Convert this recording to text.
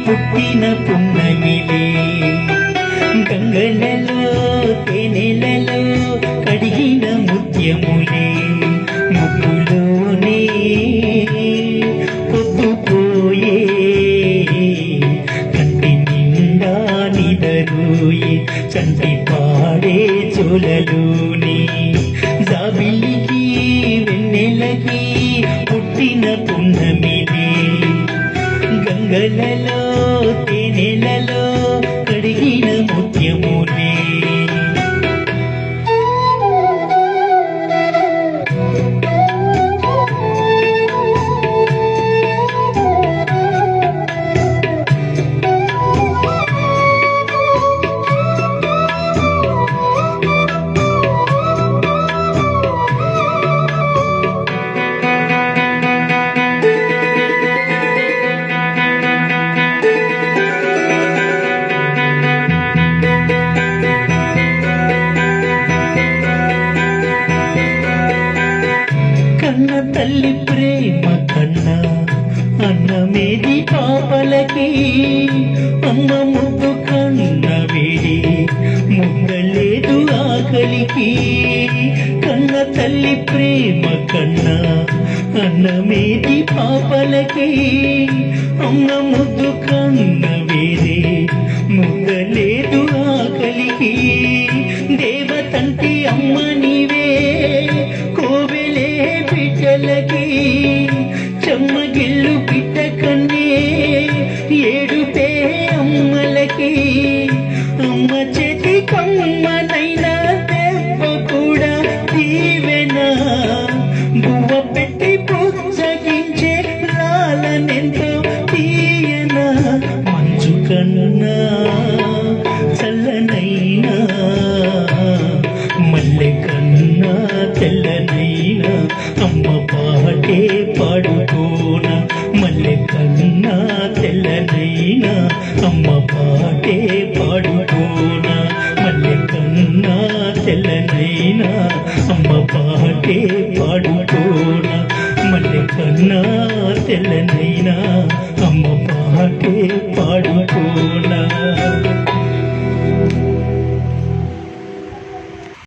పుట్టిన పున్నమిలే గంగలలో తేనెలలో కడిగిన ముత్యములే ముగ్గులోనే పొద్దుపోయే కంటి నిండా నిదరోయే చంటి పాడే చోలలోనే జాబిలికి వెన్నెలకి పుట్టిన పున్నమిలే గంగలలో తేనెలలో కడిగిన ముత్యములే కన్న తల్లి ప్రేమ కన్నా అన్నమేది పాపలకి అమ్మ ముద్దు కన్న వేడి ముద్దలేదు ఆకలికి కన్న తల్లి ప్రేమ కన్నా అన్నమేది పాపలకి అమ్మ ముద్దు కన్న వేరే ముద్దలేదు ఆకలికి దేవతంటి అమ్మ నీవే కోవెలే బిడ్డలకి చెమ్మగిల్లు బిడ్డ కన్నే ఏడుపే అమ్మలకి అమ్మ చేతి కమ్మనైనా దెబ్బ కూడా దీవెనా బువ్వ పెట్టి పుచ్చగించే లాలనెంతో తీయనా మంచు కన్నా చల్లనైనా మల్లె కన్నా తెల్లనైనా అమ్మ పాటే పాడుకోనా మల్లె కన్నా తెల్లనైనా అమ్మ పాటే పాడుకోనా మల్లె కన్నా తెల్లనైనా అమ్మ పాటే పాడుకోనా మల్లె కన్నా తెల్లనైనా అమ్మ పాటే పాడుకోనా.